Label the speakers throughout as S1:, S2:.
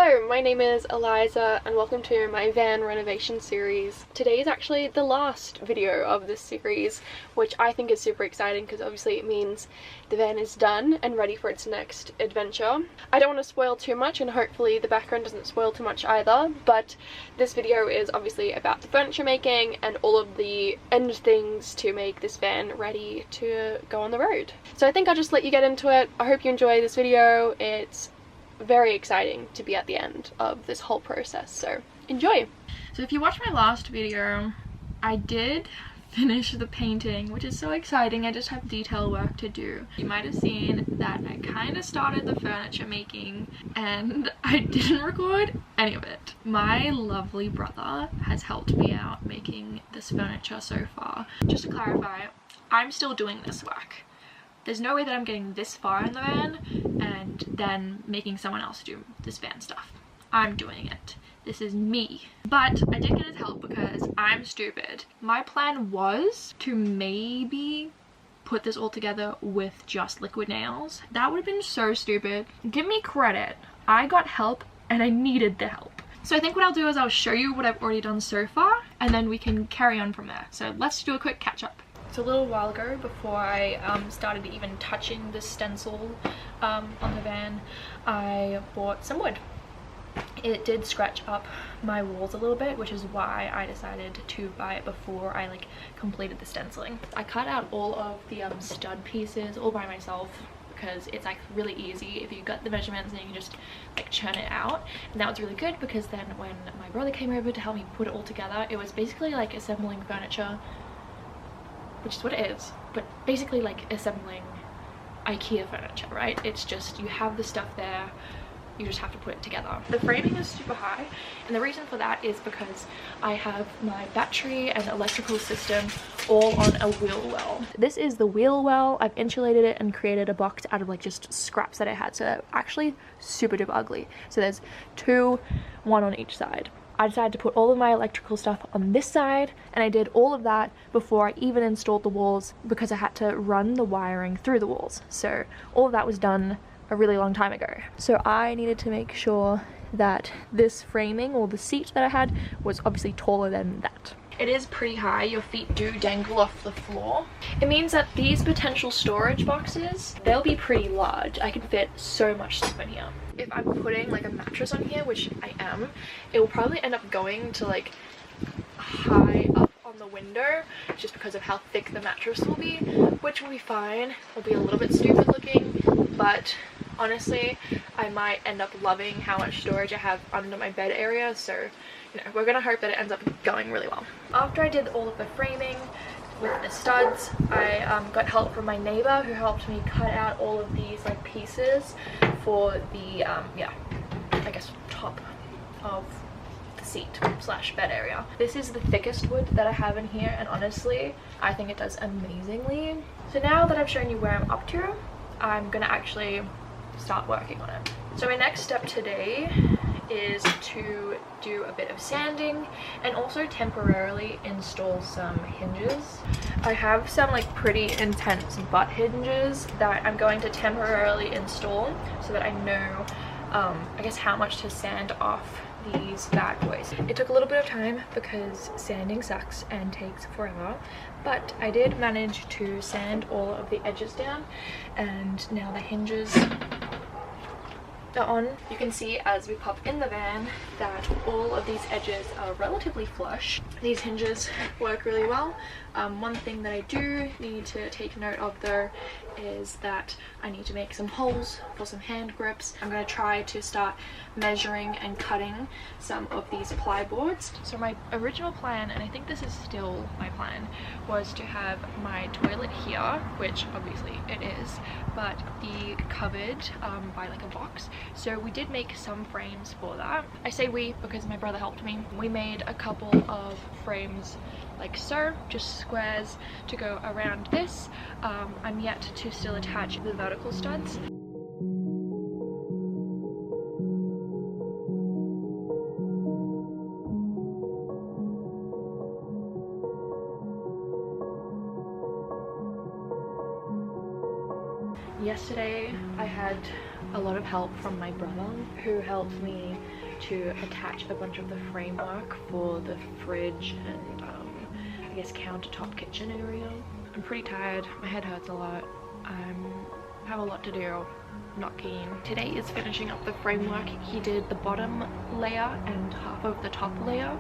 S1: Hello, my name is Eliza and welcome to my van renovation series. Today is actually the last video of this series, which I think is super exciting because obviously it means the van is done and ready for its next adventure. I don't want to spoil too much and hopefully the background doesn't spoil too much either, but this video is obviously about the furniture making and all of the end things to make this van ready to go on the road. So I think I'll just let you get into it. I hope you enjoy this video. It's very exciting to be at the end of this whole process, so enjoy. So if you watched my last video, I did finish the painting, which is so exciting. I just have detail work to do. You might have seen that I kind of started the furniture making and I didn't record any of it. My lovely brother has helped me out making this furniture so far. Just to clarify, I'm still doing this work. There's no way that I'm getting this far in the van and then making someone else do this van stuff. I'm doing it. This is me. But I did get his help because I'm stupid. My plan was to maybe put this all together with just liquid nails. That would have been so stupid. Give me credit. I got help and I needed the help. So I think what I'll do is I'll show you what I've already done so far and then we can carry on from there. So let's do a quick catch up. So a little while ago, before I started even touching the stencil on the van, I bought some wood. It did scratch up my walls a little bit, which is why I decided to buy it before I completed the stenciling. I cut out all of the stud pieces all by myself because it's really easy if you got the measurements and you can just churn it out. And that was really good because then when my brother came over to help me put it all together, it was basically like assembling furniture, which is what it is, but basically like assembling IKEA furniture, right? It's just, you have the stuff there, you just have to put it together. The framing is super high, and the reason for that is because I have my battery and electrical system all on a wheel well. This is the wheel well. I've insulated it and created a box out of just scraps that I had, so they're actually super duper ugly. So there's two, one on each side. I decided to put all of my electrical stuff on this side, and I did all of that before I even installed the walls because I had to run the wiring through the walls. So all of that was done a really long time ago. So I needed to make sure that this framing, or the seat that I had, was obviously taller than that. It is pretty high, your feet do dangle off the floor. It means that these potential storage boxes, they'll be pretty large. I can fit so much stuff in here. If I'm putting a mattress on here, which I am, it will probably end up going to high up on the window just because of how thick the mattress will be, which will be fine. It'll be a little bit stupid looking, but honestly, I might end up loving how much storage I have under my bed area, so we're gonna hope that it ends up going really well. After I did all of the framing with the studs, I got help from my neighbor who helped me cut out all of these pieces for the I guess top of the seat / bed area. This is the thickest wood that I have in here, and honestly I think it does amazingly. So now that I've shown you where I'm up to, I'm gonna actually start working on it. So my next step today is to do a bit of sanding and also temporarily install some hinges. I have some pretty intense butt hinges that I'm going to temporarily install so that I know I guess how much to sand off these bad boys. It took a little bit of time because sanding sucks and takes forever, but I did manage to sand all of the edges down, and now the hinges on. You can see as we pop in the van that all of these edges are relatively flush. These hinges work really well. One thing that I do need to take note of though is that I need to make some holes for some hand grips. I'm going to try to start measuring and cutting some of these ply boards. So my original plan, and I think this is still my plan, was to have my toilet here, which obviously it is, but be covered by a box. So we did make some frames for that. I say we because my brother helped me. We made a couple of frames like so, just squares to go around this. I'm yet to still attach the vertical studs. Yesterday I had a lot of help from my brother, who helped me to attach a bunch of the framework for the fridge and I guess countertop kitchen area. I'm pretty tired, my head hurts a lot, I have a lot to do, not keen. Today is finishing up the framework. He did the bottom layer and half of the top layer,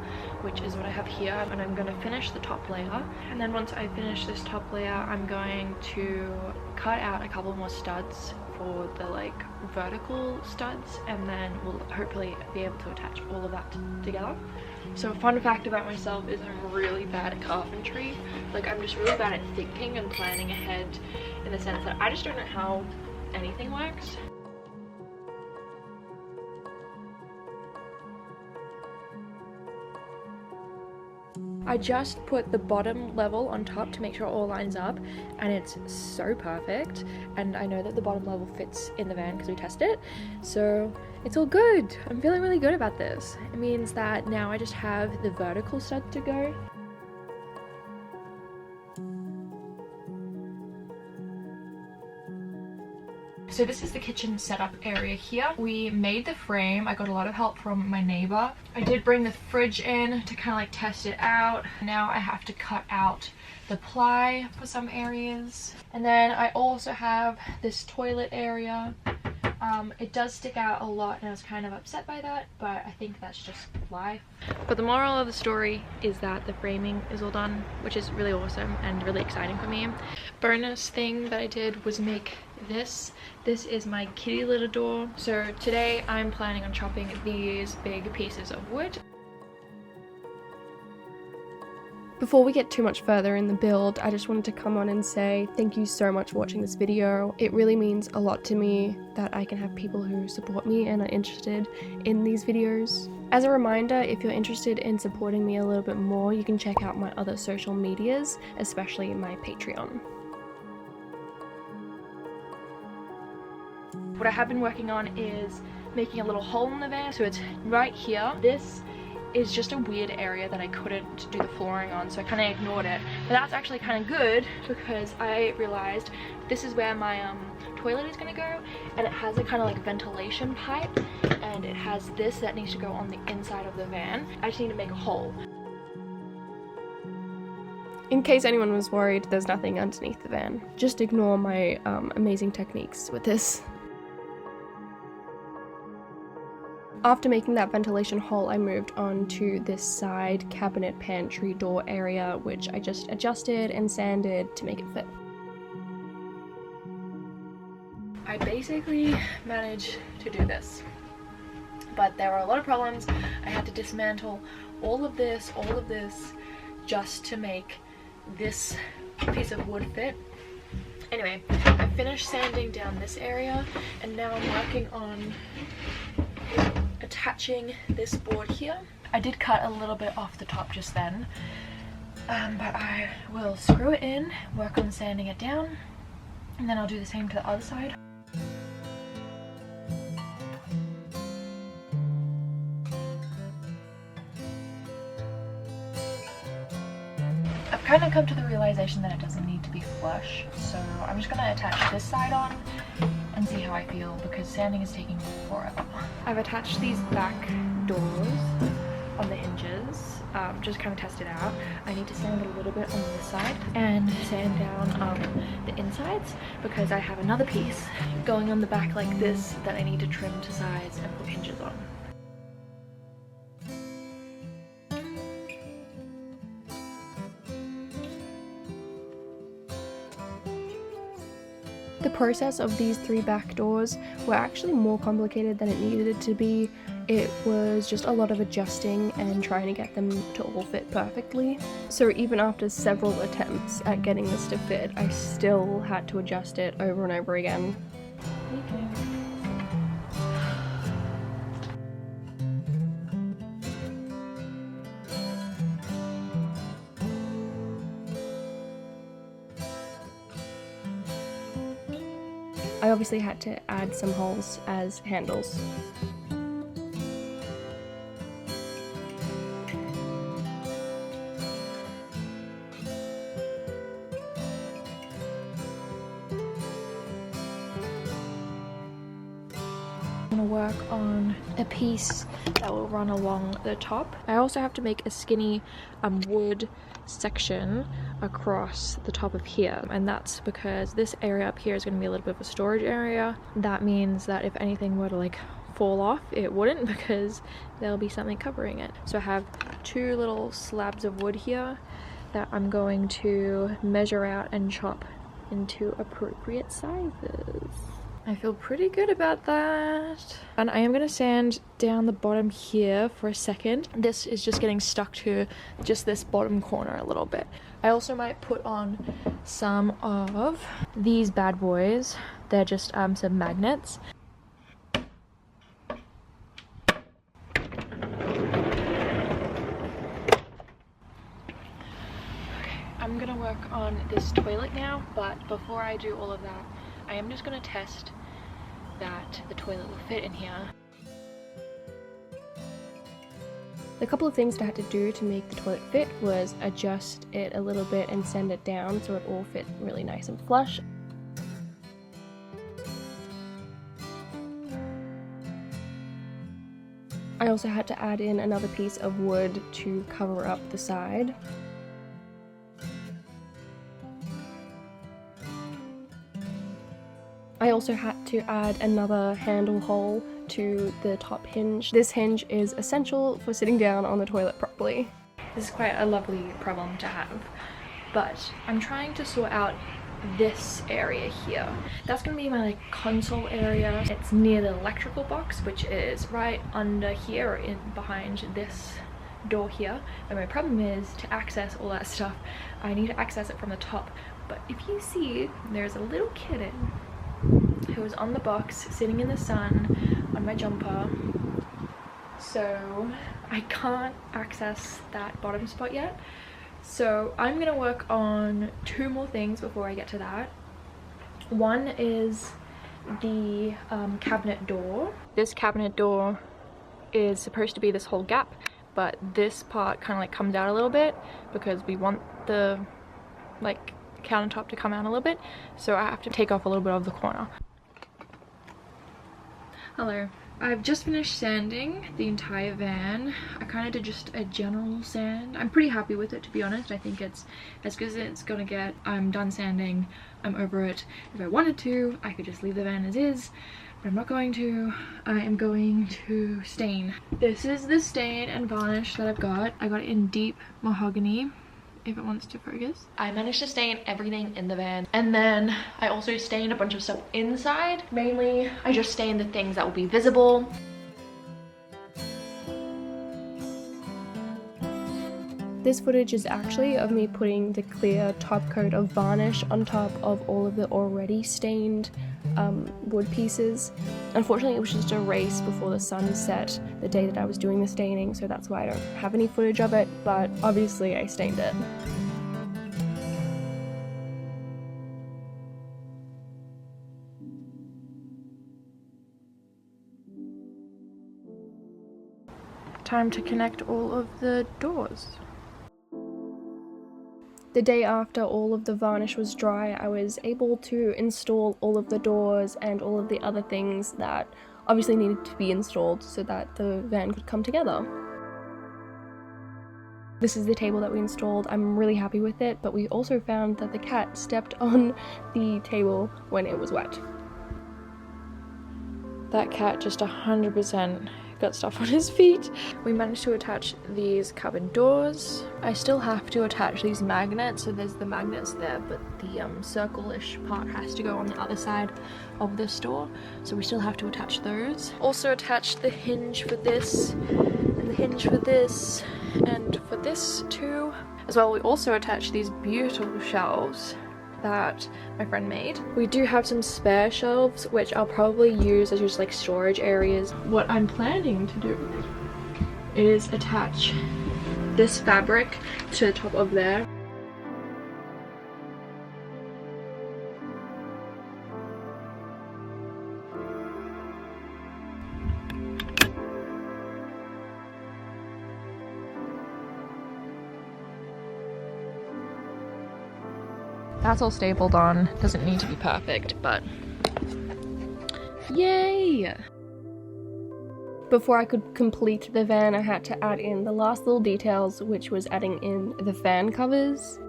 S1: which is what I have here, and I'm going to finish the top layer. And then once I finish this top layer, I'm going to cut out a couple more studs for the like vertical studs, and then we'll hopefully be able to attach all of that together. So a fun fact about myself is I'm really bad at carpentry. Like, I'm just really bad at thinking and planning ahead, in the sense that I just don't know how anything works. I just put the bottom level on top to make sure it all lines up, and it's so perfect, and I know that the bottom level fits in the van because we tested it, so it's all good. I'm feeling really good about this. It means that now I just have the vertical stud to go. So this is the kitchen setup area here. We made the frame. I got a lot of help from my neighbor. I did bring the fridge in to kind of like test it out. Now I have to cut out the ply for some areas. And then I also have this toilet area. It does stick out a lot and I was kind of upset by that, but I think that's just life. But the moral of the story is that the framing is all done, which is really awesome and really exciting for me. Bonus thing that I did was make this. This is my kitty litter door. So today I'm planning on chopping these big pieces of wood. Before we get too much further in the build, I just wanted to come on and say thank you so much for watching this video. It really means a lot to me that I can have people who support me and are interested in these videos. As a reminder, if you're interested in supporting me a little bit more, you can check out my other social medias, especially my Patreon. What I have been working on is making a little hole in the van, so it's right here. This is just a weird area that I couldn't do the flooring on, so I kind of ignored it. But that's actually kind of good because I realized this is where my toilet is going to go, and it has a kind of like ventilation pipe, and it has this that needs to go on the inside of the van. I just need to make a hole. In case anyone was worried, there's nothing underneath the van. Just ignore my amazing techniques with this. After making that ventilation hole, I moved on to this side cabinet pantry door area, which I just adjusted and sanded to make it fit. I basically managed to do this, but there were a lot of problems. I had to dismantle all of this just to make this piece of wood fit. Anyway, I finished sanding down this area, and now I'm working on attaching this board here. I did cut a little bit off the top just then, but I will screw it in, work on sanding it down, and then I'll do the same to the other side. I've kind of come to the realization that it doesn't need to be flush, so I'm just going to attach this side on and see how I feel, because sanding is taking forever. I've attached these back doors on the hinges, just kind of test it out. I need to sand a little bit on this side and sand down the insides, because I have another piece going on the back like this that I need to trim to size and put hinges on. The process of these 3 back doors were actually more complicated than it needed to be. It was just a lot of adjusting and trying to get them to all fit perfectly. So even after several attempts at getting this to fit, I still had to adjust it over and over again. I obviously had to add some holes as handles. gonna work on a piece that will run along the top. I also have to make a skinny wood section across the top of here, and that's because this area up here is going to be a little bit of a storage area. That means that if anything were to like fall off, it wouldn't, because there'll be something covering it. So I have 2 little slabs of wood here that I'm going to measure out and chop into appropriate sizes. I feel pretty good about that. And I am going to sand down the bottom here for a second. This is just getting stuck to just this bottom corner a little bit. I also might put on some of these bad boys. They're just some magnets. I'm gonna work on this toilet now, but before I do all of that, I am just gonna test that the toilet will fit in here. The couple of things that I had to do to make the toilet fit was adjust it a little bit and sand it down so it all fit really nice and flush. I also had to add in another piece of wood to cover up the side. I also had to add another handle hole to the top hinge. This hinge is essential for sitting down on the toilet properly. This is quite a lovely problem to have, but I'm trying to sort out this area here. That's gonna be my like console area. It's near the electrical box, which is right under here, in behind this door here. And my problem is, to access all that stuff, I need to access it from the top. But if you see, there's a little kitten who was on the box sitting in the sun on my jumper, so I can't access that bottom spot yet. So I'm gonna work on 2 more things before I get to that. One is the cabinet door. This cabinet door is supposed to be this whole gap, but this part kind of like comes out a little bit because we want the like countertop to come out a little bit, so I have to take off a little bit of the corner. Hello. I've just finished sanding the entire van. I kind of did just a general sand. I'm pretty happy with it, to be honest. I think it's as good as it's gonna get. I'm done sanding. I'm over it. If I wanted to, I could just leave the van as is, but I'm not going to. I am going to stain. This is the stain and varnish that I've got. I got it in deep mahogany, if it wants to focus. I managed to stain everything in the van, and then I also stained a bunch of stuff inside. Mainly I just stained the things that will be visible. This footage is actually of me putting the clear top coat of varnish on top of all of the already stained wood pieces. Unfortunately, it was just a race before the sun set the day that I was doing the staining, so that's why I don't have any footage of it, but obviously I stained it. Time to connect all of the doors. The day after all of the varnish was dry, I was able to install all of the doors and all of the other things that obviously needed to be installed so that the van could come together. This is the table that we installed. I'm really happy with it, but we also found that the cat stepped on the table when it was wet. That cat just 100% got stuff on his feet. We managed to attach these carbon doors. I still have to attach these magnets, so there's the magnets there, but the circle-ish part has to go on the other side of this door, so we still have to attach those. Also attached the hinge for this, and the hinge for this, and for this too. As well, we also attached these beautiful shelves that my friend made. We do have some spare shelves, which I'll probably use as just like storage areas. What I'm planning to do is attach this fabric to the top of there. That's all stapled on. Doesn't need to be perfect, but yay! Before I could complete the van, I had to add in the last little details, which was adding in the fan covers.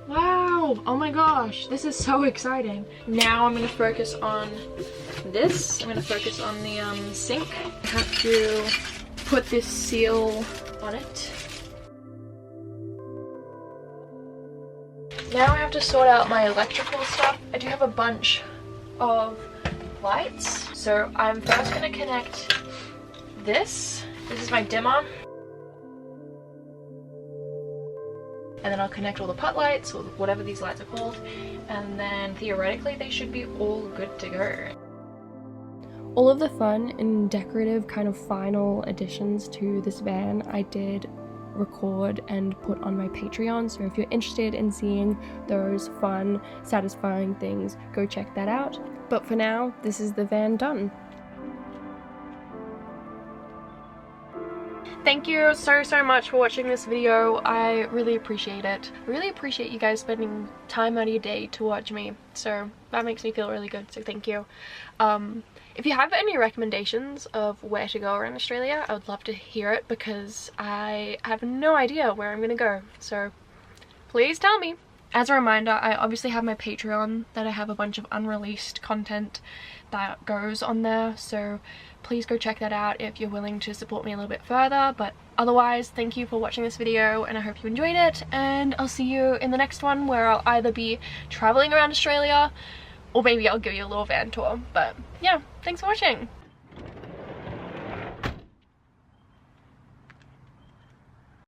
S1: Wow! Oh my gosh, this is so exciting. Now I'm going to focus on this. I'm going to focus on the sink. I have to put this seal on it. Now I have to sort out my electrical stuff. I do have a bunch of lights. So I'm first going to connect this. This is my dimmer. And then I'll connect all the put lights, or whatever these lights are called, and then theoretically they should be all good to go. All of the fun and decorative kind of final additions to this van I did record and put on my Patreon, so if you're interested in seeing those fun, satisfying things, go check that out. But for now, this is the van done. Thank you so much for watching this video. I really appreciate it. I really appreciate you guys spending time out of your day to watch me, so that makes me feel really good, so thank you. If you have any recommendations of where to go around Australia, I would love to hear it, because I have no idea where I'm gonna go, so please tell me. As a reminder, I obviously have my Patreon that I have a bunch of unreleased content that goes on there, so please go check that out if you're willing to support me a little bit further. But otherwise, thank you for watching this video, and I hope you enjoyed it, and I'll see you in the next one, where I'll either be traveling around Australia or maybe I'll give you a little van tour. But yeah, thanks for watching.